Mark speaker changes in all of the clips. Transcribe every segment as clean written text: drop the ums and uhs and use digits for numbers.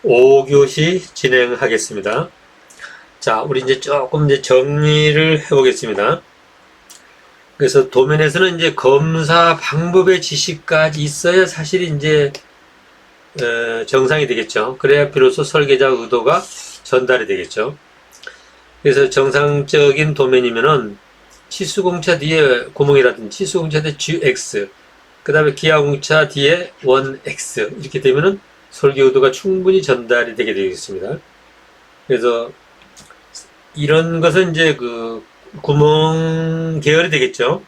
Speaker 1: 5교시 진행하겠습니다. 자, 우리 이제 조금 이제 정리를 해보겠습니다. 그래서 도면에서는 이제 검사 방법의 지식까지 있어야 사실 이제 정상이 되겠죠. 그래야 비로소 설계자 의도가 전달이 되겠죠. 그래서 정상적인 도면이면은 치수공차 뒤에 구멍이라든지 치수공차 뒤에 GX, 그 다음에 기하공차 뒤에 1X 이렇게 되면은 설계 의도가 충분히 전달이 되게 되겠습니다. 그래서 이런 것은 이제 그 구멍 계열이 되겠죠.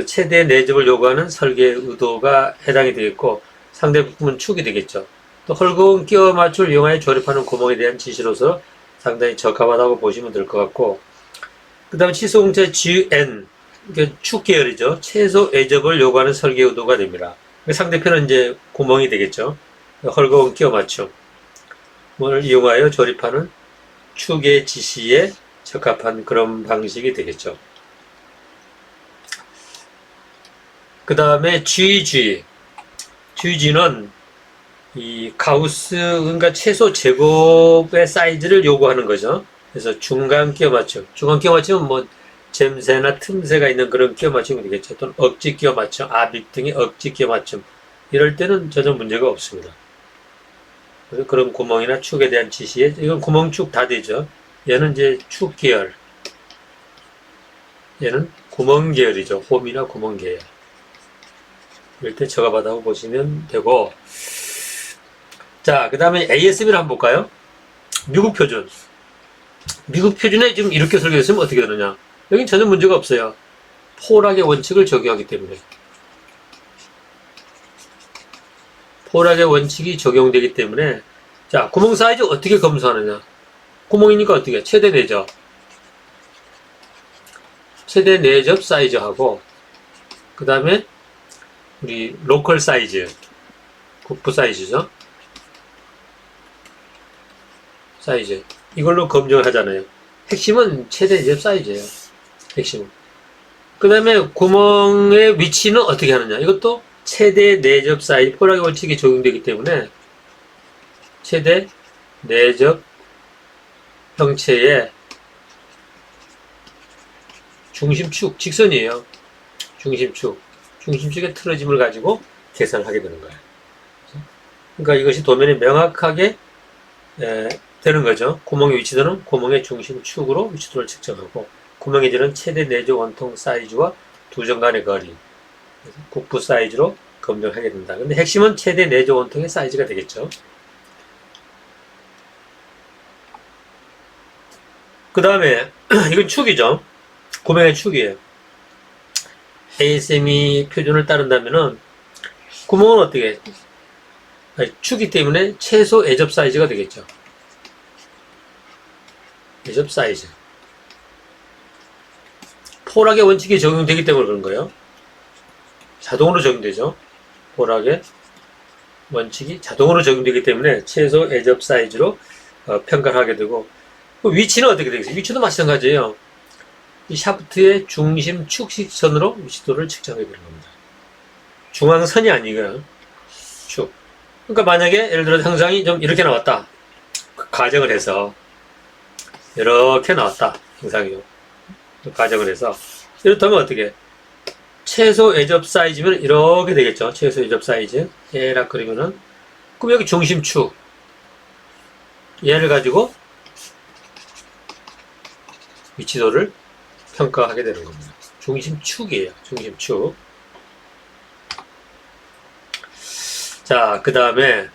Speaker 1: 최대 내접을 요구하는 설계 의도가 해당이 되겠고, 상대 부품은 축이 되겠죠. 또 헐거운 끼워 맞출 영하에 조립하는 구멍에 대한 지시로서 상당히 적합하다고 보시면 될 것 같고, 그 다음에 치수공차 GN, 축 계열이죠. 최소 애접을 요구하는 설계 의도가 됩니다. 상대편은 이제 구멍이 되겠죠. 헐거운 끼워 맞춤을 이용하여 조립하는 축의 지시에 적합한 그런 방식이 되겠죠. 그 다음에 GG는 이 가우스, 그러니까 최소 제곱의 사이즈를 요구하는 거죠. 그래서 중간 끼워 맞춤. 중간 끼워 맞춤은 뭐 잼새나 틈새가 있는 그런 끼워 맞춤이 되겠죠. 또는 억지 끼워 맞춤, 압입 등의 억지 끼워 맞춤. 이럴 때는 전혀 문제가 없습니다. 그래서 그런 구멍이나 축에 대한 지시에, 이건 구멍축 다 되죠. 얘는 이제 축 계열. 얘는 구멍 계열이죠. 홈이나 구멍 계열. 이럴 때 적합하다고 보시면 되고. 자, 그 다음에 ASB를 한번 볼까요? 미국 표준. 미국 표준에 지금 이렇게 설계됐으면 어떻게 되느냐? 여긴 전혀 문제가 없어요. 포락의 원칙을 적용하기 때문에. 포락의 원칙이 적용되기 때문에. 자, 구멍 사이즈 어떻게 검수하느냐? 구멍이니까 어떻게? 최대 내접. 최대 내접 사이즈하고, 그 다음에 우리 로컬 사이즈. 국부 사이즈죠. 사이즈. 이걸로 검증을 하잖아요. 핵심은 최대 내접 사이즈예요. 핵심은. 그 다음에 구멍의 위치는 어떻게 하느냐. 이것도 최대 내접 사이즈, 포락의 원칙이 적용되기 때문에 최대 내접 형체의 중심축, 직선이에요. 중심축의 틀어짐을 가지고 계산을 하게 되는 거예요. 그러니까 이것이 도면에 명확하게 되는 거죠. 구멍의 위치도는 구멍의 중심축으로 위치도를 측정하고, 구멍의 질은 최대 내접 원통 사이즈와 두 점 간의 거리, 국부 사이즈로 검증하게 된다. 근데 핵심은 최대 내접 원통의 사이즈가 되겠죠. 그 다음에 이건 축이죠. 구멍의 축이에요. ASME 표준을 따른다면은 구멍은 어떻게? 축이기 때문에 최소 애접 사이즈가 되겠죠. 애접 사이즈. 포락의 원칙이 적용되기 때문에 그런 거예요. 자동으로 적용되죠. 포락의 원칙이 자동으로 적용되기 때문에 최소 애접 사이즈로 평가를 하게 되고, 위치는 어떻게 되겠어요? 위치도 마찬가지예요. 이 샤프트의 중심 축식선으로 위치도를 측정하게 되는 겁니다. 중앙선이 아니고요. 축. 그러니까 만약에 예를 들어 형상이 좀 이렇게 나왔다. 가정을 해서 이렇게 나왔다. 형상이요. 가정을 해서 이렇다면 어떻게? 최소 애접 사이즈면 이렇게 되겠죠. 최소 애접 사이즈. 얘라 그러면은, 그럼 여기 중심축. 얘를 가지고 위치도를 평가하게 되는 겁니다. 중심축이에요. 중심축. 자, 그 다음에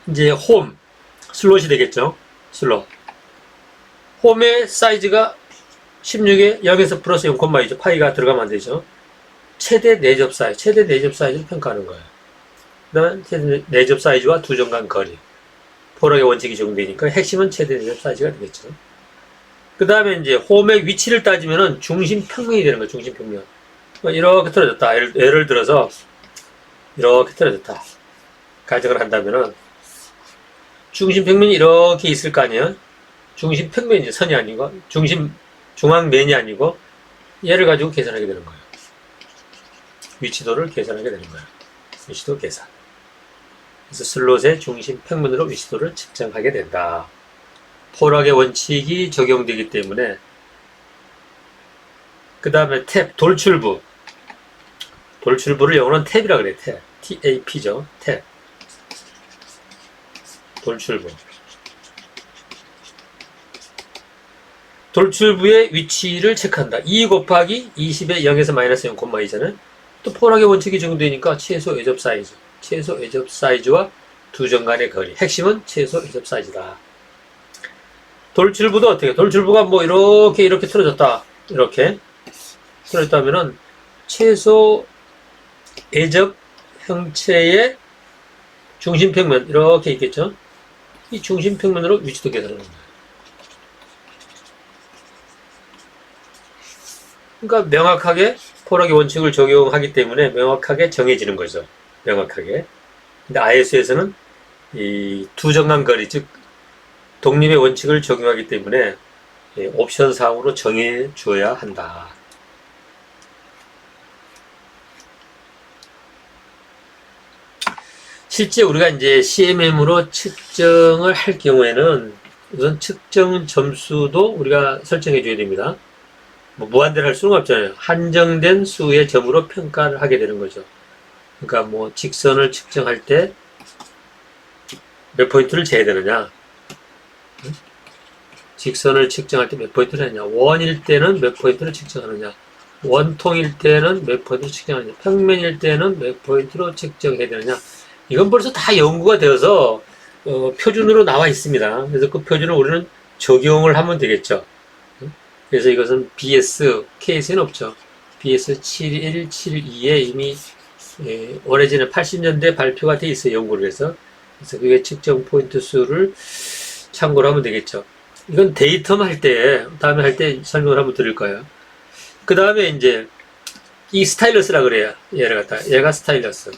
Speaker 1: 이제 홈, 슬롯이 되겠죠. 슬롯. 홈의 사이즈가 16에 0에서 플러스 0,2죠. 파이가 들어가면 안 되죠. 최대 내접 사이즈, 최대 내접 사이즈를 평가하는 거예요. 그 다음에 최대 내접 사이즈와 두 점 간 거리. 포락의 원칙이 적용되니까 핵심은 최대 내접 사이즈가 되겠죠. 그 다음에 이제 홈의 위치를 따지면은 중심 평면이 되는 거예요. 중심 평면. 이렇게 틀어졌다. 예를 들어서 이렇게 틀어졌다. 가정을 한다면은 중심 평면이 이렇게 있을 거 아니에요. 중심 평면이 선이 아니고 중앙면이 아니고 얘를 가지고 계산하게 되는 거예요. 위치도를 계산하게 되는 거예요. 위치도 계산. 그래서 슬롯의 중심 평면으로 위치도를 측정하게 된다. 폴락의 원칙이 적용되기 때문에. 그 다음에 탭, 돌출부. 돌출부를 영어로는 탭이라 그래요. 탭. TAP죠. 탭. 돌출부. 돌출부의 위치를 체크한다. 2 곱하기 20의 0에서 마이너스 0, 2잖아요. 또 폴락의 원칙이 적용되니까 최소 외접 사이즈. 최소 외접 사이즈와 두 점 간의 거리. 핵심은 최소 외접 사이즈다. 돌출부도 어떻게? 돌출부가 뭐 이렇게 틀어졌다. 이렇게 틀어졌다면은 최소 외접 형체의 중심평면 이렇게 있겠죠. 이 중심평면으로 위치도 계산하는 거예요. 그러니까 명확하게 폴락의 원칙을 적용하기 때문에 명확하게 정해지는 거죠. 명확하게. 근데 IS에서는 이 두 점간 거리, 즉 독립의 원칙을 적용하기 때문에 옵션 사항으로 정해 주어야 한다. 실제 우리가 이제 CMM으로 측정을 할 경우에는 우선 측정 점수도 우리가 설정해 줘야 됩니다. 뭐 무한대로 할 수는 없잖아요. 한정된 수의 점으로 평가를 하게 되는 거죠. 그러니까 뭐 직선을 측정할 때 몇 포인트를 재야 되느냐, 직선을 측정할 때 몇 포인트를 하느냐, 원일 때는 몇 포인트를 측정하느냐, 원통일 때는 몇 포인트를 측정하느냐, 평면일 때는 몇 포인트로 측정해야 되느냐. 이건 벌써 다 연구가 되어서 표준으로 나와 있습니다. 그래서 그 표준을 우리는 적용을 하면 되겠죠. 그래서 이것은 BS, KS는 없죠. BS 71772에 이미 오래전에 80년대 발표가 돼 있어요. 연구를 해서. 그래서 그게 측정 포인트 수를 참고를 하면 되겠죠. 이건 데이터만 할 때, 다음에 할 때 설명을 한번 드릴 거예요. 그 다음에 이제 이 스타일러스라 그래요. 얘를 갖다. 얘가 스타일러스.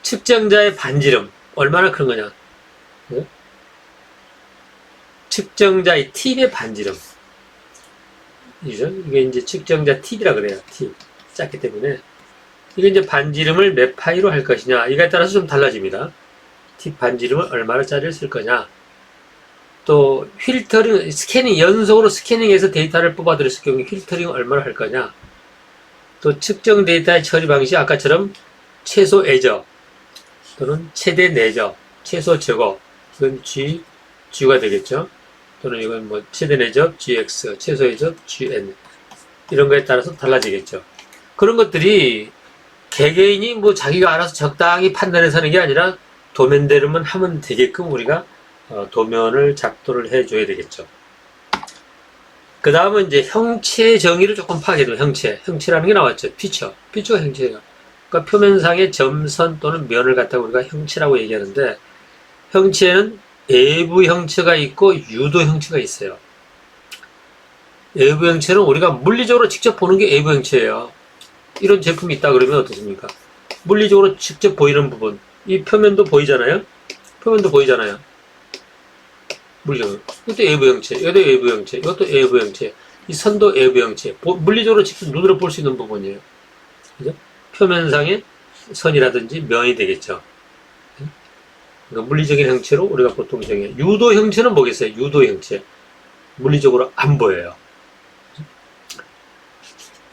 Speaker 1: 측정자의 반지름. 얼마나 큰 거냐. 측정자의 팁의 반지름. 이게 이제 측정자 팁이라 그래요. 팁. 작기 때문에. 이게 이제 반지름을 몇 파이로 할 것이냐. 이거에 따라서 좀 달라집니다. 팁 반지름을 얼마짜리를 쓸 거냐. 또, 필터링, 스캐닝, 연속으로 스캐닝해서 데이터를 뽑아들였을 경우 필터링 얼마나 할 거냐. 또, 측정 데이터의 처리 방식이 아까처럼 최소 애접, 또는 최대 내접, 최소 제곱, 이건 G가 되겠죠. 또는 이건 뭐 최대 내접, GX, 최소 애접, GN. 이런 거에 따라서 달라지겠죠. 그런 것들이 개개인이 뭐 자기가 알아서 적당히 판단해서 하는 게 아니라 도면대로만 하면 되게끔 우리가 도면을 작도를 해줘야 되겠죠. 그 다음은 이제 형체 정의를 조금 파악해도 형체라는 게 나왔죠. 피처가 형체예요. 그러니까 표면상의 점선 또는 면을 갖다가 우리가 형체라고 얘기하는데, 형체는 외부 형체가 있고 유도 형체가 있어요. 외부 형체는 우리가 물리적으로 직접 보는 게 외부 형체예요. 이런 제품이 있다 그러면 어떻습니까? 물리적으로 직접 보이는 부분, 이 표면도 보이잖아요. 물리적으로. 이것도 외부 형체, 이것도 외부 형체, 이것도 외부 형체, 이 선도 외부 형체. 물리적으로 직접 눈으로 볼 수 있는 부분이에요. 그죠? 표면상의 선이라든지 면이 되겠죠. 그러니까 물리적인 형체로 우리가 보통 정해요. 유도 형체는 뭐겠어요? 유도 형체. 물리적으로 안 보여요.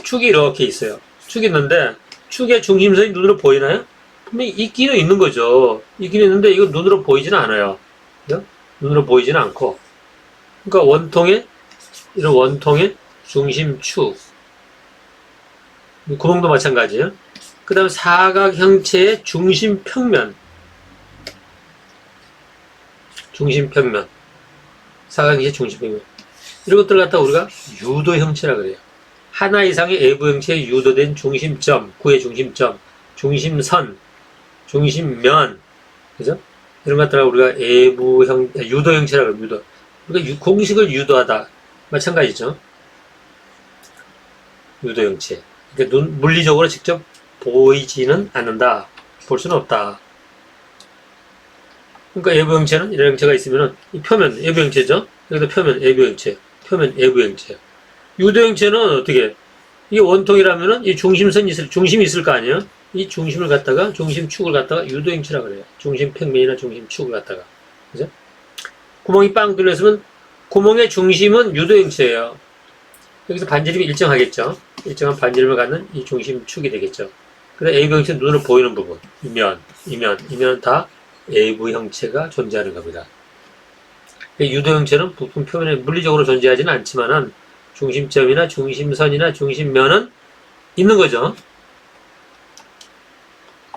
Speaker 1: 축이 이렇게 있어요. 축이 있는데 축의 중심선이 눈으로 보이나요? 분명히 있기는 있는 거죠. 있기는 있는데 이거 눈으로 보이지는 않아요. 그죠? 눈으로 보이지는 않고. 그러니까 이런 원통의 중심축. 구멍도 마찬가지예요. 그 다음에 사각 형체의 중심평면. 사각 형체의 중심평면. 이런 것들을 갖다 우리가 유도 형체라 그래요. 하나 이상의 외부 형체에 유도된 중심점, 구의 중심점, 중심선, 중심면, 그죠? 이런 것들을 우리가 유도 형체라고 해요. 유도. 우리가 공식을 유도하다. 마찬가지죠. 유도 형체. 그러니까 물리적으로 직접 보이지는 않는다. 볼 수는 없다. 그러니까 외부 형체는 이런 형체가 있으면은 이 표면 외부 형체죠. 여기다 표면 외부 형체, 표면 외부 형체. 유도 형체는 어떻게? 이게 원통이라면은 이 중심이 있을 거 아니에요? 이 중심을 갖다가, 중심축을 갖다가 유도형체라 그래요. 중심평면이나 중심축을 갖다가. 그죠? 구멍이 빵 뚫렸으면 구멍의 중심은 유도형체예요. 여기서 반지름이 일정하겠죠. 일정한 반지름을 갖는 이 중심축이 되겠죠. 그래서 AV 형체는 눈으로 보이는 부분, 이면 다 AV 형체가 존재하는 겁니다. 유도 형체는 부품 표면에 물리적으로 존재하지는 않지만은 중심점이나 중심선이나 중심면은 있는 거죠.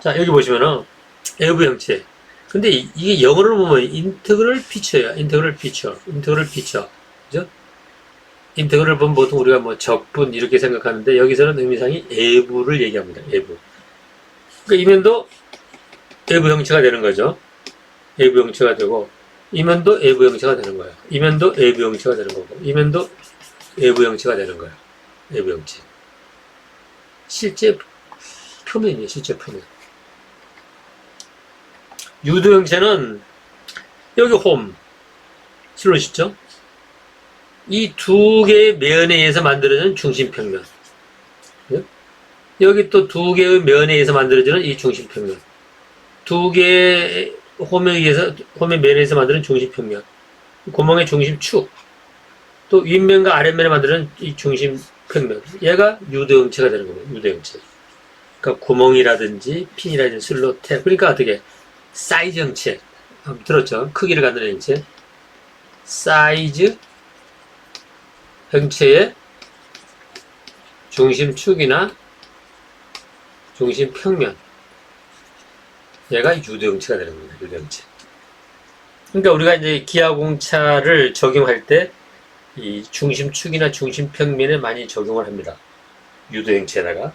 Speaker 1: 자, 여기 보시면은 AV 형체. 근데 이게 영어로 보면 인테그럴 피처예요. 인테그럴 피처. 그죠? 인테그럴 보면 보통 우리가 뭐 적분 이렇게 생각하는데 여기서는 의미상이 AV를 얘기합니다. AV. 그러니까 이면도 AV 형체가 되는 거죠. AV 형체가 되고 이면도 AV 형체가 되는 거예요. 이면도 AV 형체가 되는 거고 이면도 AV 형체가 되는 거예요. AV 형체. 실제 표면이에요. 실제 표면. 유도 형체는 여기 홈 슬롯이죠. 이 두 개의 면에 의해서 만들어지는 중심평면. 여기 또 두 개의 면에 의해서 만들어지는 이 중심평면. 두 개의 홈에 의해서, 홈의 면에 의해서 만드는 중심평면. 구멍의 중심축. 또 윗면과 아랫면에 만드는 이 중심평면. 얘가 유도형체가 되는 겁니다. 유도형체. 그러니까 구멍이라든지 핀이라든지 슬롯, 탭. 그러니까 어떻게? 사이즈 형체. 들었죠? 크기를 갖는 형체. 사이즈 형체의 중심축이나 중심평면. 얘가 유도형체가 되는 겁니다. 유도형체. 그러니까 우리가 이제 기하공차를 적용할 때 이 중심축이나 중심평면에 많이 적용을 합니다. 유도형체에다가.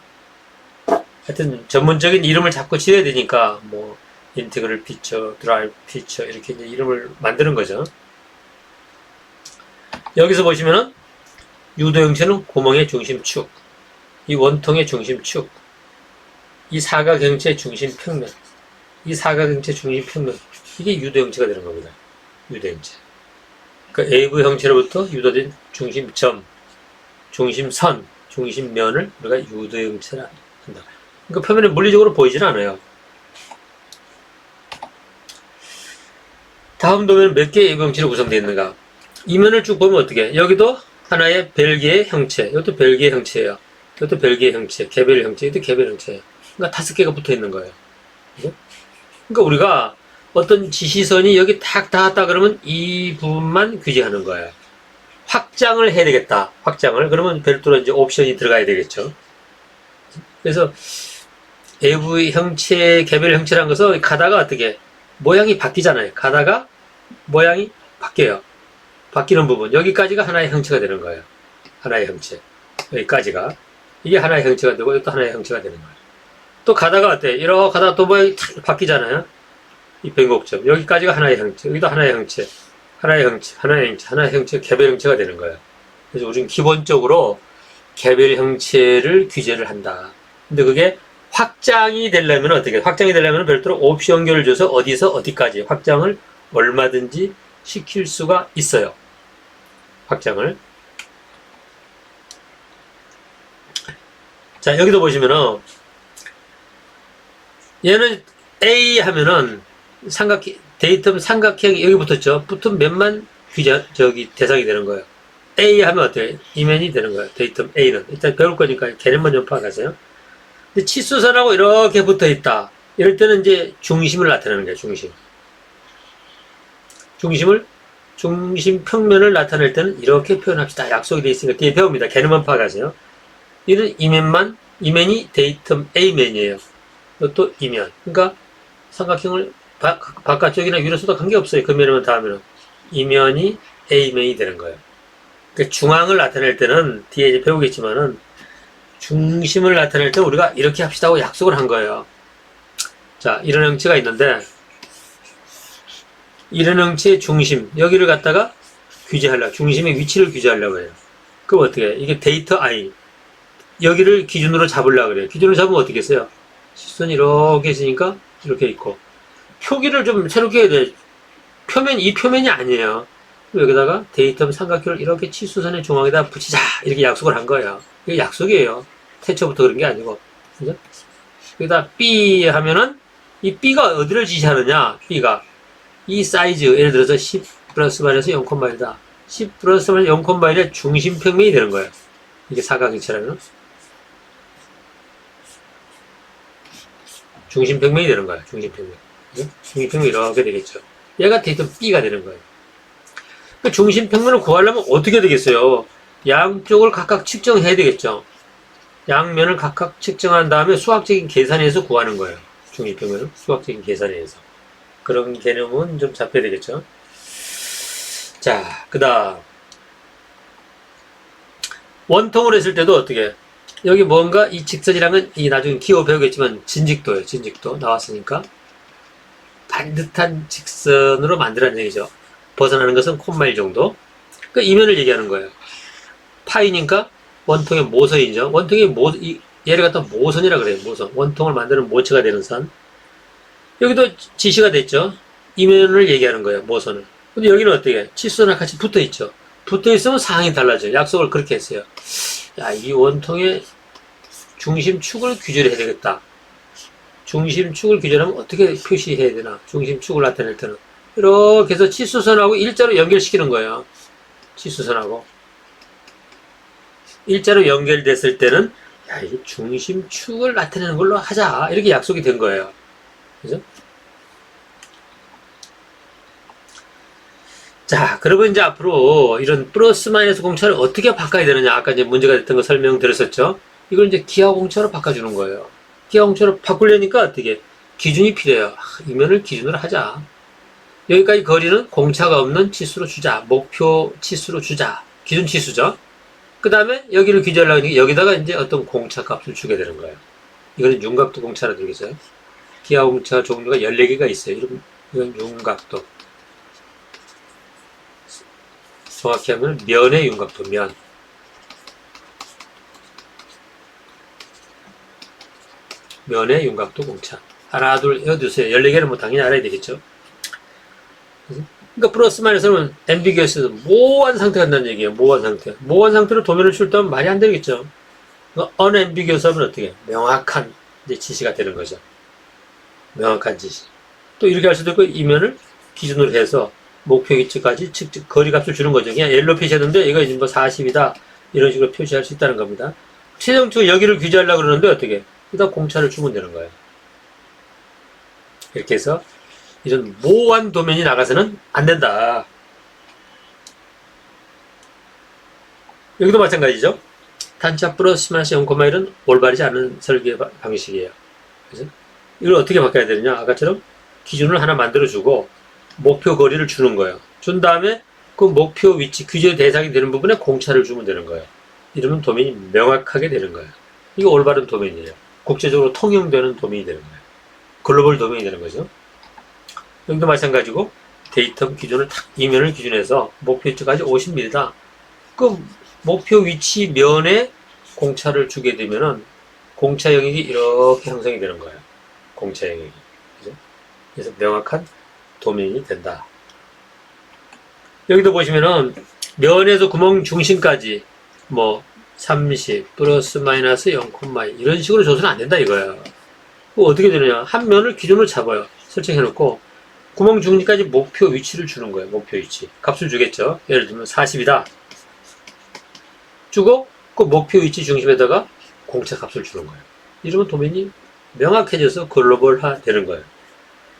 Speaker 1: 하여튼 전문적인 이름을 자꾸 지어야 되니까 뭐 인테그럴 피처, 드라이브 피처 이렇게 이제 이름을 만드는 거죠. 여기서 보시면은 유도형체는 구멍의 중심축, 이 원통의 중심축, 이 사각형체의 중심평면, 이 사각형체 중심평면, 이게 유도형체가 되는 겁니다. 유도형체. 그러니까 AV 형체로부터 유도된 중심점, 중심선, 중심면을 우리가 유도형체라 한다. 그러니까 표면에 물리적으로 보이진 않아요. 다음 도면은 몇 개의 AV 형체로 구성되어 있는가? 이면을 쭉 보면 어떻게? 여기도 하나의 벨기의 형체, 이것도 벨기의 형체예요. 이것도 벨기의 형체, 개별 형체, 이것도 개별 형체예요. 그러니까 5개가 붙어 있는 거예요. 그러니까 우리가 어떤 지시선이 여기 탁 닿았다 그러면 이 부분만 규제하는 거예요. 확장을 해야 되겠다. 확장을. 그러면 별도로 이제 옵션이 들어가야 되겠죠. 그래서 AV 형체, 개별 형체라는 것은 가다가 어떻게 모양이 바뀌잖아요. 가다가 모양이 바뀌어요. 바뀌는 부분. 여기까지가 하나의 형체가 되는 거예요. 하나의 형체. 여기까지가. 이게 하나의 형체가 되고 이것도 하나의 형체가 되는 거예요. 또 가다가 어때? 이렇게 가다가 또 모양이 탁 바뀌잖아요. 이 변곡점. 여기까지가 하나의 형체. 여기도 하나의 형체. 하나의 형체. 하나의 형체. 하나의 형체. 개별 형체가 되는 거예요. 그래서 우리는 기본적으로 개별 형체를 규제를 한다. 근데 그게 확장이 되려면 어떻게? 확장이 되려면 별도로 옵션결을 줘서 어디서 어디까지 확장을 얼마든지 시킬 수가 있어요. 확장을. 자, 여기도 보시면은 얘는 A 하면은 데이터 삼각형이 여기 붙었죠. 붙은 면만 대상이 되는 거예요. A 하면 어때요? 이면이 되는 거예요. 데이터 A는. 일단 배울 거니까 개념만 좀 파악하세요. 근데 치수선하고 이렇게 붙어 있다. 이럴 때는 이제 중심을 나타내는 거예요. 중심 평면을 나타낼 때는 이렇게 표현합시다. 약속이 되어 있으니까 뒤에 배웁니다. 개념만 파악하세요. 이는 이면이 데이터 A면이에요. 이것도 이면. 그러니까 삼각형을 바깥쪽이나 위로 써도 관계없어요. 그 면이면 다음에는. 이면이 A면이 되는 거예요. 그러니까 중앙을 나타낼 때는 뒤에 이제 배우겠지만은 중심을 나타낼 때 우리가 이렇게 합시다 하고 약속을 한 거예요. 자, 이런 형체가 있는데 이런 형체의 중심, 여기를 갖다가 규제하려고, 중심의 위치를 규제하려고 해요. 그럼 어떻게 해요? 이게 데이터 I. 여기를 기준으로 잡으려고 그래요. 기준으로 잡으면 어떻게 했어요? 시선이 이렇게 있으니까 이렇게 있고. 표기를 좀 새롭게 해야 돼. 이 표면이 아니에요. 여기다가 데이터 삼각형을 이렇게 치수선의 중앙에다 붙이자. 이렇게 약속을 한 거예요. 이게 약속이에요. 태초부터 그런 게 아니고. 그죠? 여기다 B 하면은 이 B가 어디를 지시하느냐? B가 이 사이즈, 예를 들어서 10 플러스 마이너스 0,1이다. 10 플러스 마이너스 0,1의 중심평면이 되는 거예요. 이게 사각형체라면 중심평면이 되는 거예요. 중심평면. 중심평면이 이렇게 되겠죠. 얘가 데이터 B가 되는 거예요. 그 중심평면을 구하려면 어떻게 되겠어요? 양쪽을 각각 측정해야 되겠죠. 양면을 각각 측정한 다음에 수학적인 계산에서 구하는 거예요. 중심평면은 수학적인 계산에서. 그런 개념은 좀 잡혀야 되겠죠. 자, 그 다음 원통을 했을 때도 어떻게 여기 뭔가 이 직선이랑은 이 나중에 기호 배우겠지만 진직도예요. 진직도 나왔으니까 반듯한 직선으로 만들라는 얘기죠. 벗어나는 것은 콤마일 정도. 그 이면을 얘기하는 거예요. 파이니까 원통의 모선이죠. 원통의 얘를 갖다 모선이라 그래요. 모선. 원통을 만드는 모체가 되는 선. 여기도 지시가 됐죠. 이면을 얘기하는 거예요. 모선을. 근데 여기는 어떻게? 치수랑 같이 붙어 있죠. 붙어 있으면 상황이 달라져요. 약속을 그렇게 했어요. 야, 이 원통의 중심축을 규절해야 되겠다. 중심축을 규절하면 어떻게 표시해야 되나? 중심축을 나타낼 때는. 이렇게 해서 치수선하고 일자로 연결시키는 거예요. 치수선하고. 일자로 연결됐을 때는, 야, 이 중심축을 나타내는 걸로 하자. 이렇게 약속이 된 거예요. 그죠? 자, 그러면 이제 앞으로 이런 플러스 마이너스 공차를 어떻게 바꿔야 되느냐. 아까 이제 문제가 됐던 거 설명드렸었죠. 이걸 이제 기하 공차로 바꿔주는 거예요. 기하 공차로 바꾸려니까 어떻게? 기준이 필요해요. 이면을 기준으로 하자. 여기까지 거리는 공차가 없는 치수로 주자. 목표 치수로 주자. 기준 치수죠. 그 다음에 여기를 규제하려고 하니까 여기다가 이제 어떤 공차 값을 주게 되는 거예요. 이거는 윤곽도 공차라 되겠어요. 기하 공차 종류가 14개가 있어요. 이건 윤곽도. 정확히 하면 면의 윤곽도, 면. 면의 윤곽도 공차. 하나, 둘, 여두세요. 14개는 뭐 당연히 알아야 되겠죠. 그러니까 플러스 마이너스는 앰비기어스에서 모호한 상태가 된다는 얘기예요. 모호한 상태. 모호한 상태로 도면을 출도하면 말이 안 되겠죠. 언앰비기어스 하면 어떻게? 명확한 이제 지시가 되는 거죠. 명확한 지시. 또 이렇게 할 수도 있고, 이면을 기준으로 해서 목표 위치까지 거리 값을 주는 거죠. 그냥 L로 표시했는데, 이거 이제 뭐 40이다. 이런 식으로 표시할 수 있다는 겁니다. 최종적으로 여기를 규제하려고 그러는데, 어떻게? 일단 공차를 주면 되는 거예요. 이렇게 해서, 이런 모호한 도면이 나가서는 안 된다. 여기도 마찬가지죠. 단차 플러스 마이너스 0,1은 올바르지 않은 설계 방식이에요. 그래서 이걸 어떻게 바꿔야 되느냐? 아까처럼 기준을 하나 만들어주고 목표 거리를 주는 거예요. 준 다음에 그 목표 위치 규제 대상이 되는 부분에 공차를 주면 되는 거예요. 이러면 도면이 명확하게 되는 거예요. 이게 올바른 도면이에요. 국제적으로 통용되는 도면이 되는 거예요. 글로벌 도면이 되는 거죠. 여기도 마찬가지고 데이터 기준을 탁 이면을 기준해서 목표 위치까지 50mm다. 그 목표 위치 면에 공차를 주게 되면은 공차 영역이 이렇게 형성이 되는 거예요. 공차 영역이. 그래서 명확한 도면이 된다. 여기도 보시면은 면에서 구멍 중심까지 뭐 30 플러스 마이너스 0,2 이런 식으로 줘서는 안 된다 이거예요. 어떻게 되느냐? 한 면을 기준으로 잡아요. 설정해 놓고 구멍 중심까지 목표 위치를 주는 거예요. 목표 위치. 값을 주겠죠. 예를 들면 40이다. 주고 그 목표 위치 중심에다가 공차 값을 주는 거예요. 이러면 도면이 명확해져서 글로벌화 되는 거예요.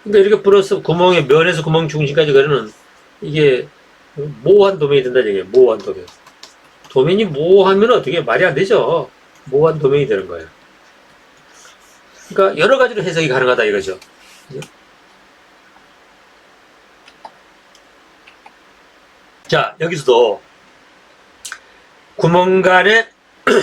Speaker 1: 그러니까 이렇게 플러스 구멍의 면에서 구멍 중심까지 가려는 이게 모호한 도면이 된다는 얘기예요. 모호한 도면. 도면이 모호하면 어떻게 말이 안 되죠. 모호한 도면이 되는 거예요. 그러니까 여러 가지로 해석이 가능하다 이거죠. 그죠? 자, 여기서도 구멍 간의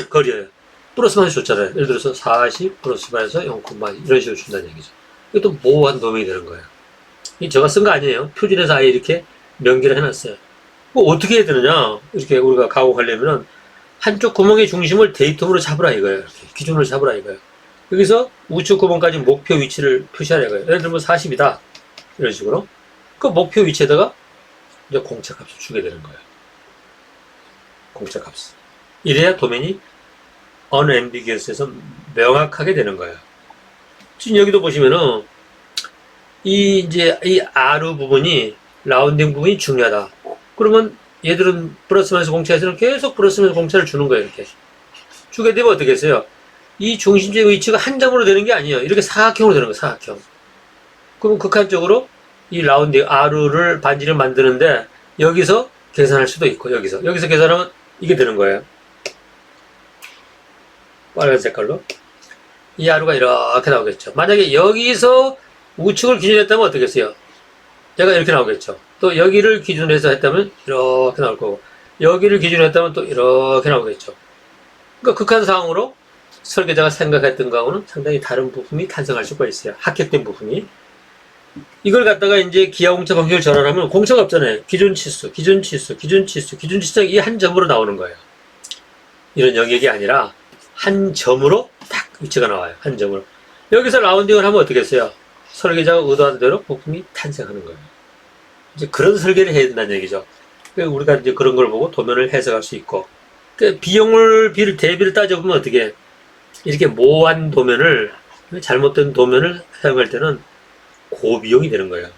Speaker 1: 거리예요. 플러스 마이너스 줬잖아요. 예를 들어서 40 플러스 마이너스 0,2 이런 식으로 준다는 얘기죠. 이것도 모호한 도면이 되는 거예요. 이 제가 쓴 거 아니에요. 표준에서 아예 이렇게 명기를 해놨어요. 어떻게 해야 되느냐? 이렇게 우리가 가공하려면은 한쪽 구멍의 중심을 데이텀으로 잡으라 이거예요. 이렇게 기준으로 잡으라 이거예요. 여기서 우측 구멍까지 목표 위치를 표시하라 이거예요. 예를 들면 40이다. 이런 식으로. 그 목표 위치에다가 이제 공차 값을 주게 되는 거예요. 공차 값. 이래야 도면이 unambiguous에서 명확하게 되는 거예요. 지금 여기도 보시면은 이 아루 부분이 라운딩 부분이 중요하다. 그러면 얘들은 플러스 마이너스 공차에서는 계속 플러스 마이너스 공차를 주는 거예요. 이렇게 주게 되면 어떻게 했어요? 이 중심적 위치가 한 점으로 되는 게 아니에요. 이렇게 사각형으로 되는 거예요. 사각형. 그럼 극한적으로 이 라운딩 아루를 반지를 만드는데 여기서 계산할 수도 있고 여기서 계산하면 이게 되는 거예요. 빨간 색깔로 이 아루가 이렇게 나오겠죠. 만약에 여기서 우측을 기준으로 했다면 어떻게 했어요? 얘가 이렇게 나오겠죠. 또 여기를 기준으로 해서 했다면 이렇게 나올 거고 여기를 기준으로 했다면 또 이렇게 나오겠죠. 그러니까 극한 상황으로 설계자가 생각했던 거하고는 상당히 다른 부품이 탄생할 수가 있어요. 합격된 부품이. 이걸 갖다가 이제 기하공차 방식을 전환하면 공차가 없잖아요. 기준 치수 이 한 점으로 나오는 거예요. 이런 영역이 아니라 한 점으로 딱 위치가 나와요. 한 점으로. 여기서 라운딩을 하면 어떻게 했어요? 설계자가 의도한 대로 부품이 탄생하는 거예요. 이제 그런 설계를 해야 된다는 얘기죠. 그러니까 우리가 이제 그런 걸 보고 도면을 해석할 수 있고. 그러니까 대비를 따져보면 어떻게 이렇게 모호한 도면을, 잘못된 도면을 사용할 때는 고비용이 되는 거예요.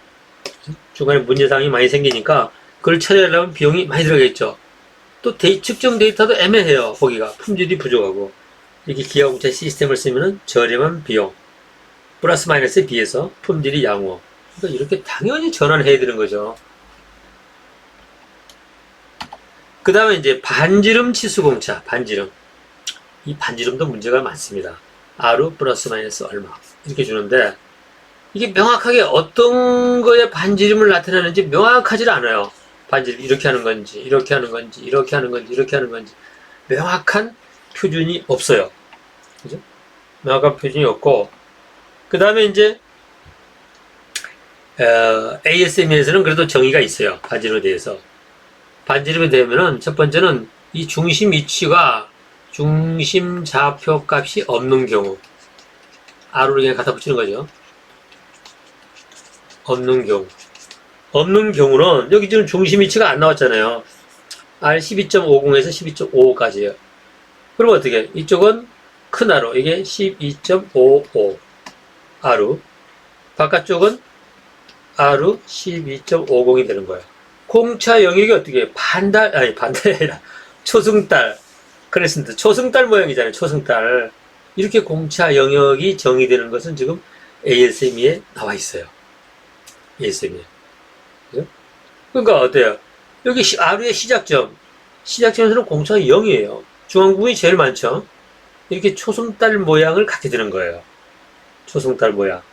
Speaker 1: 중간에 문제사항이 많이 생기니까 그걸 처리하려면 비용이 많이 들어가겠죠. 또 측정 데이터도 애매해요. 거기가 품질이 부족하고. 이렇게 기하공차 시스템을 쓰면은 저렴한 비용 플러스 마이너스에 비해서 품질이 양호. 그러니까 이렇게 당연히 전환해야 되는 거죠. 그 다음에 이제 반지름 치수 공차, 반지름. 이 반지름도 문제가 많습니다. 아루 플러스 마이너스 얼마 이렇게 주는데 이게 명확하게 어떤 거에 반지름을 나타내는지 명확하지 않아요. 반지름 이렇게 하는 건지 이렇게 하는 건지 이렇게 하는 건지 이렇게 하는 건지 명확한 표준이 없어요. 그죠? 명확한 표준이 없고 그 다음에 이제 ASM에서는 그래도 정의가 있어요. 반지름에 대해서. 반지름이 되면은 첫 번째는 이 중심 위치가 중심 좌표 값이 없는 경우 R로 그냥 갖다 붙이는 거죠. 없는 경우는 여기 지금 중심 위치가 안 나왔잖아요. R 12.50에서 12.55까지예요. 그럼 어떻게? 이쪽은 큰 R로 이게 12.55 R로 바깥쪽은 R로 12.50이 되는 거예요. 공차 영역이 어떻게 반달이 아니라 초승달 그랬습니다. 초승달 모양이잖아요. 초승달 이렇게 공차 영역이 정의되는 것은 지금 ASME에 나와 있어요. ASME에. 그죠? 그러니까 어때요? 여기 R의 시작점에서는 공차가 0이에요. 중앙 부분이 제일 많죠. 이렇게 초승달 모양을 갖게 되는 거예요. 초승달 모양.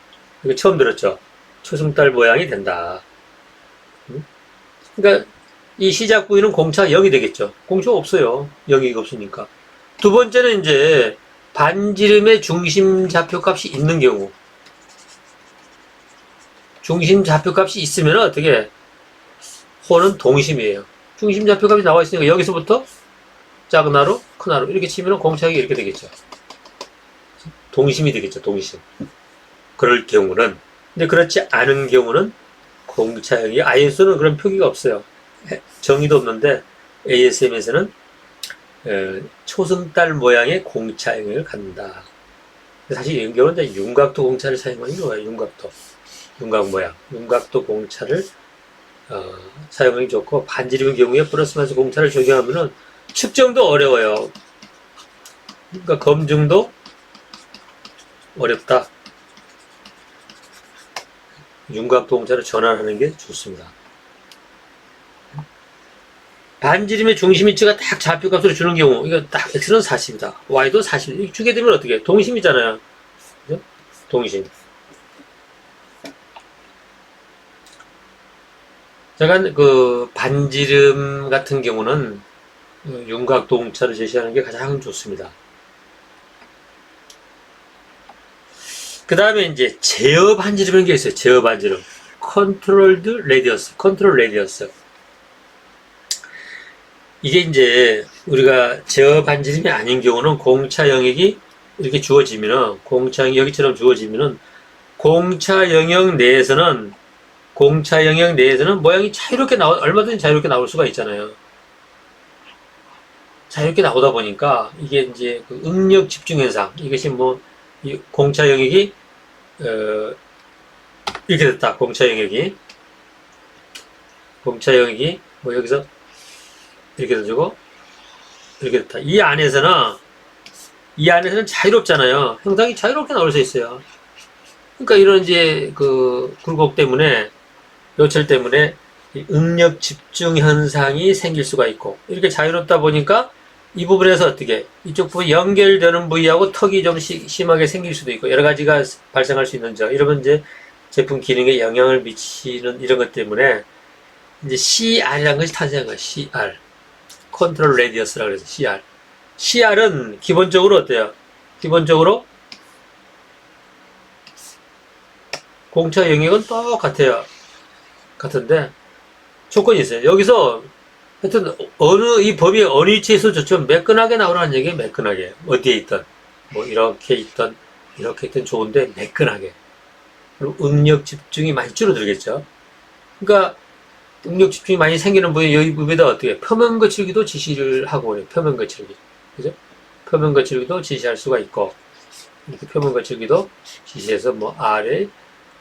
Speaker 1: 이거 처음 들었죠? 초승달 모양이 된다. 그러니까 이 시작 부위는 공차 0이 되겠죠. 공차가 없어요. 영역이 없으니까. 두 번째는 이제 반지름의 중심 좌표값이 있는 경우. 중심 좌표값이 있으면 어떻게? 호는 동심이에요. 중심 좌표값이 나와 있으니까 여기서부터 작은 하로, 큰 하로 이렇게 치면 공차가 이렇게 되겠죠. 동심이 되겠죠. 동심. 그럴 경우는. 근데 그렇지 않은 경우는 공차형이 ISO는 그런 표기가 없어요. 정의도 없는데 ASM에서는 초승달 모양의 공차형을 갖는다. 사실 이런 경우는 윤곽도 공차를 사용하는 거예요. 윤곽 모양, 윤곽도 공차를 사용하기 좋고 반지름의 경우에 플러스 마이너스 공차를 적용하면은 측정도 어려워요. 그러니까 검증도 어렵다. 윤곽도 공차를 전환하는 게 좋습니다. 반지름의 중심 위치가 딱 좌표값으로 주는 경우, 이거 딱 X는 40이다. Y도 40. 이렇게 주게 되면 어떻게? 동심이잖아요. 그죠? 동심. 제가 그 반지름 같은 경우는 윤곽도 공차를 제시하는 게 가장 좋습니다. 그 다음에 이제 제어 반지름이라는 게 있어요. 제어 반지름. 컨트롤 레디어스. 이게 이제 우리가 제어 반지름이 아닌 경우는 공차 영역이 이렇게 주어지면은, 공차 영역 여기처럼 주어지면은, 공차 영역 내에서는 모양이 얼마든지 자유롭게 나올 수가 있잖아요. 자유롭게 나오다 보니까 이게 이제 그 응력 집중 현상, 이것이 이 공차 영역이 이렇게 됐다. 공차 영역이 뭐 여기서 이렇게 돼주고 이렇게 됐다. 이 안에서는 자유롭잖아요. 형상이 자유롭게 나올 수 있어요. 그러니까 이런 이제 그 굴곡 때문에 요철 때문에 응력 집중 현상이 생길 수가 있고 이렇게 자유롭다 보니까 이 부분에서 어떻게 이쪽 부분 연결되는 부위하고 턱이 좀 심하게 생길 수도 있고 여러 가지가 발생할 수 있는 점 이러면 이제 제품 기능에 영향을 미치는 이런 것 때문에 이제 CR이라는 것이 탄생한 거예요. CR 컨트롤 레디어스라고 해서 CR은 기본적으로 어때요? 기본적으로 공차 영역은 똑같아요. 같은데 조건이 있어요. 여기서 하여튼 이 법이 어느 위치에서 좋죠. 매끈하게 나오라는 얘기예요. 매끈하게 어디에 있든 뭐 이렇게 있든 좋은데 매끈하게. 그리고 응력 집중이 많이 줄어들겠죠. 그러니까 응력 집중이 많이 생기는 부위 여기 부분에다 어떻게 표면 거칠기도 지시를 하고 그래요. 표면 거칠기, 그죠? 표면 거칠기도 지시할 수가 있고 이렇게 표면 거칠기도 지시해서 뭐 아래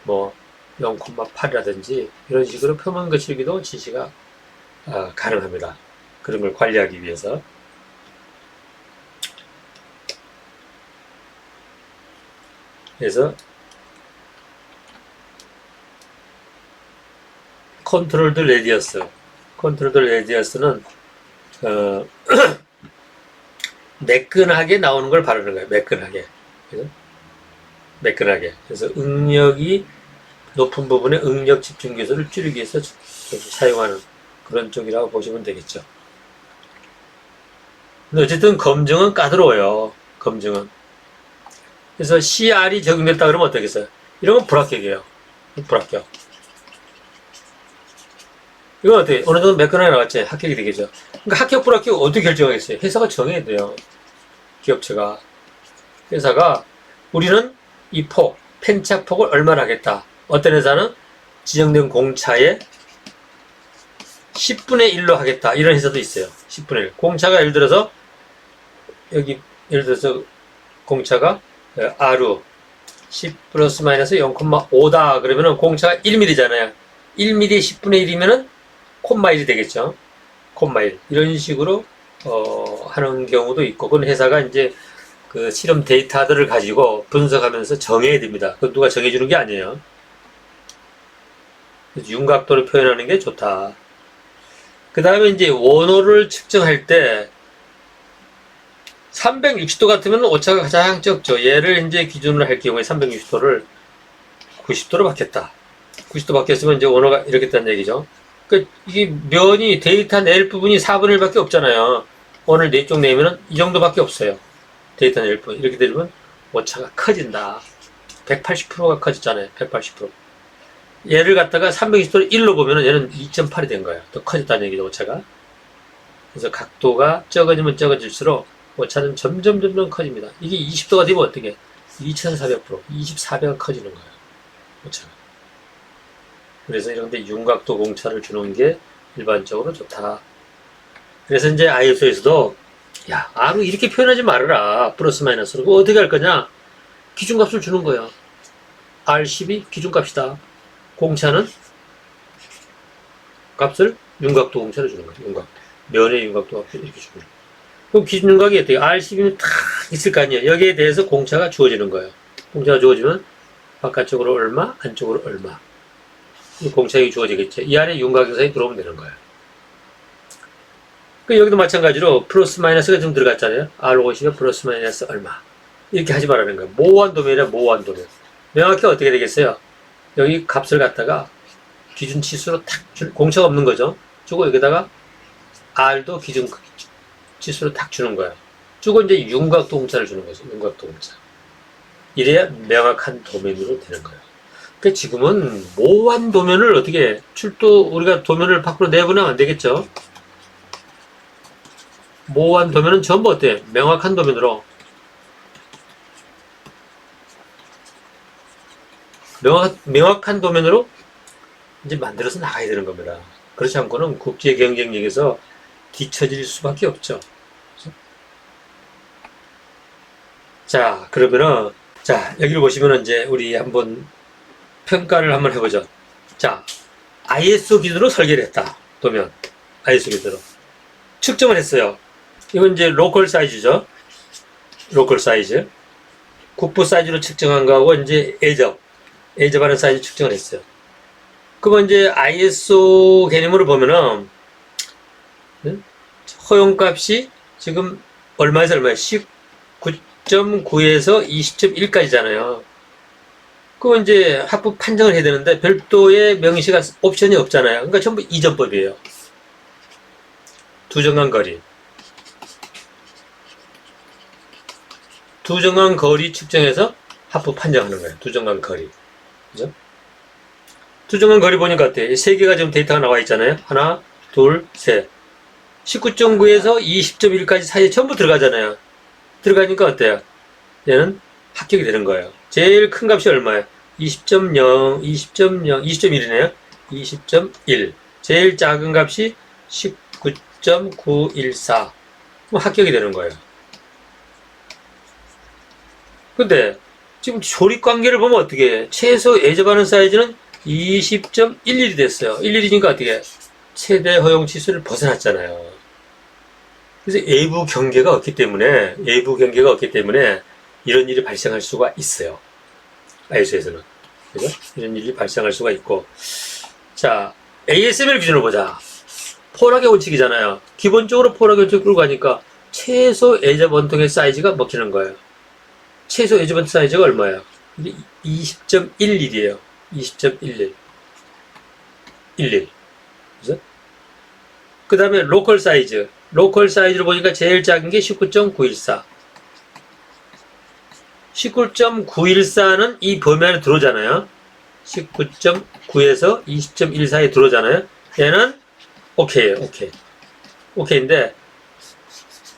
Speaker 1: 뭐 0,8이라든지 이런 식으로 표면 거칠기도 지시가 가능합니다. 그런 걸 관리하기 위해서. 그래서 컨트롤드 레디어스는 매끈하게 나오는 걸 바르는 거예요. 매끈하게. 그래서 응력이 높은 부분에 응력 집중 계수를 줄이기 위해서 사용하는 그런 쪽이라고 보시면 되겠죠. 근데 어쨌든 검증은 까다로워요. 검증은. 그래서 CR이 적용됐다 그러면 어떻겠어요? 이런 건 불합격이에요. 불합격. 이건 어떻게 어느 정도 매끈하게 나왔지 합격이 되겠죠. 그러니까 합격 불합격 어떻게 결정하겠어요? 회사가 정해야 돼요. 기업체가 우리는 이 편차폭을 얼마나 하겠다. 어떤 회사는 지정된 공차에 10분의 1로 하겠다. 이런 회사도 있어요. 10분의 1. 공차가 예를 들어서 공차가 R로 10 플러스 마이너스 0,5다. 그러면은 공차가 1mm잖아요. 1mm 10분의 1이면은 콤마일이 되겠죠. 콤마일. 이런 식으로 하는 경우도 있고, 그건 회사가 이제 그 실험 데이터들을 가지고 분석하면서 정해야 됩니다. 그건 누가 정해주는 게 아니에요. 윤곽도를 표현하는 게 좋다. 그 다음에 이제 원호를 측정할 때 360도 같으면 오차가 가장 적죠. 얘를 이제 기준으로 할 경우에 360도를 90도로 바뀌었다. 90도 바뀌었으면 이제 원호가 이렇게 됐다는 얘기죠. 그 이게 면이 데이터 낼 부분이 4분의 1밖에 없잖아요. 원을 4쪽 내면은 이 정도밖에 없어요. 데이터 낼 부분. 이렇게 되면 오차가 커진다. 180%가 커졌잖아요. 180%. 얘를 갖다가 320도를 1로 보면은 얘는 2.8이 된 거예요. 더 커졌다는 얘기죠, 오차가. 그래서 각도가 적어지면 적어질수록 오차는 점점 커집니다. 이게 20도가 되면 어떻게? 2400%, 24배가 커지는 거예요. 오차가. 그래서 이런데 윤곽도 공차를 주는 게 일반적으로 좋다. 그래서 이제 ISO에서도 야, R로 이렇게 표현하지 말아라. 플러스 마이너스로. 그거 어떻게 할 거냐? 기준값을 주는 거야. R12 기준값이다. 공차는 값을 윤곽도 공차를 주는 거야. 윤곽. 면의 윤곽도 값을 이렇게 주는 거야. 그럼 기준 윤곽이 어떻게? R12는 탁 있을 거 아니에요. 여기에 대해서 공차가 주어지는 거예요. 공차가 주어지면 바깥쪽으로 얼마, 안쪽으로 얼마. 공차가 주어지겠죠. 이 안에 윤곽 현상이 들어오면 되는 거예요. 그 여기도 마찬가지로 플러스 마이너스가 좀 들어갔잖아요. R50에 플러스 마이너스 얼마. 이렇게 하지 말라는 거예요. 모호한 도면이라 모호한 도면. 명확히 어떻게 되겠어요? 여기 값을 갖다가 기준 치수로 탁 공차가 없는 거죠. 주고 여기다가 R도 기준 치수로 탁 주는 거예요. 주고 이제 윤곽도 공차를 주는 거죠. 윤곽도 공차. 이래야 명확한 도면으로 되는 거예요. 그러니까 지금은 모호한 도면을 어떻게 우리가 도면을 밖으로 내보내면 안 되겠죠. 모호한 도면은 전부 어때? 명확한 도면으로 명확한 도면으로 이제 만들어서 나가야 되는 겁니다. 그렇지 않고는 국제 경쟁력에서 뒤처질 수밖에 없죠. 자, 그러면은 자, 여기를 보시면 이제 우리 한번 평가를 한번 해보죠. 자, ISO 기준으로 설계를 했다. 도면. ISO 기준으로. 측정을 했어요. 이건 이제 로컬 사이즈죠. 로컬 사이즈. 국부 사이즈로 측정한 거하고 이제 애접하는 사이즈 측정을 했어요. 그러면 이제 ISO 개념으로 보면은 허용값이 지금 얼마에서 얼마야? 19.9에서 20.1까지잖아요. 그건 이제 합법 판정을 해야 되는데 별도의 명시가 옵션이 없잖아요. 그러니까 전부 이전법이에요. 두정강 거리. 두정강 거리 측정해서 합법 판정하는 거예요. 두정강 거리. 그죠? 두정강 거리 보니까 어때요? 세 개가 지금 데이터가 나와 있잖아요. 하나, 둘, 셋. 19.9에서 20.1까지 사이에 전부 들어가잖아요. 들어가니까 어때요? 얘는 합격이 되는 거예요. 제일 큰 값이 얼마예요? 20.0, 20.0, 20.1이네요. 20.1. 제일 작은 값이 19.914. 그럼 합격이 되는 거예요. 근데 지금 조립 관계를 보면 어떻게 해? 최소 애접하는 사이즈는 20.11이 됐어요. 11이니까 어떻게 해? 최대 허용 치수를 벗어났잖아요. 그래서 외부 경계가 없기 때문에 이런 일이 발생할 수가 있어요. ISO에서는. 그죠? 이런 일이 발생할 수가 있고. 자, ASML 기준으로 보자. 포락의 원칙이잖아요. 기본적으로 포락의 원칙을 끌고 가니까 최소 애접 원통의 사이즈가 먹히는 거예요. 최소 애접 원통 사이즈가 얼마예요? 20.11이에요. 20.11. 11. 그죠? 그 다음에 로컬 사이즈. 로컬 사이즈로 보니까 제일 작은 게 19.914. 19.914는 이 범위 안에 들어오잖아요. 19.9에서 20.1 사이에 들어오잖아요. 얘는 오케이예요. 오케이인데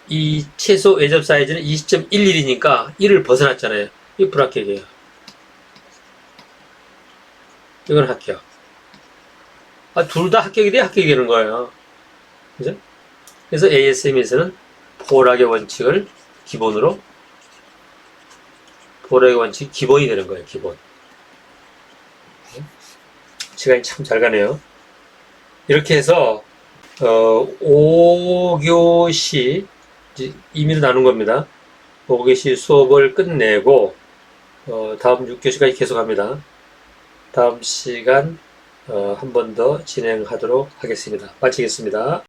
Speaker 1: 이 최소 애접 사이즈는 20.11이니까 1을 벗어났잖아요. 이 불합격이에요. 이건 합격. 둘 다 합격이 돼 합격이 되는 거예요. 그죠? 그래서 ASM에서는 포락의 원칙을 기본으로 포락의 원칙이 기본이 되는 거예요. 기본. 시간이 참 잘 가네요. 이렇게 해서 5교시 임의로 나눈 겁니다. 5교시 수업을 끝내고 다음 6교시까지 계속합니다. 다음 시간 한 번 더 진행하도록 하겠습니다. 마치겠습니다.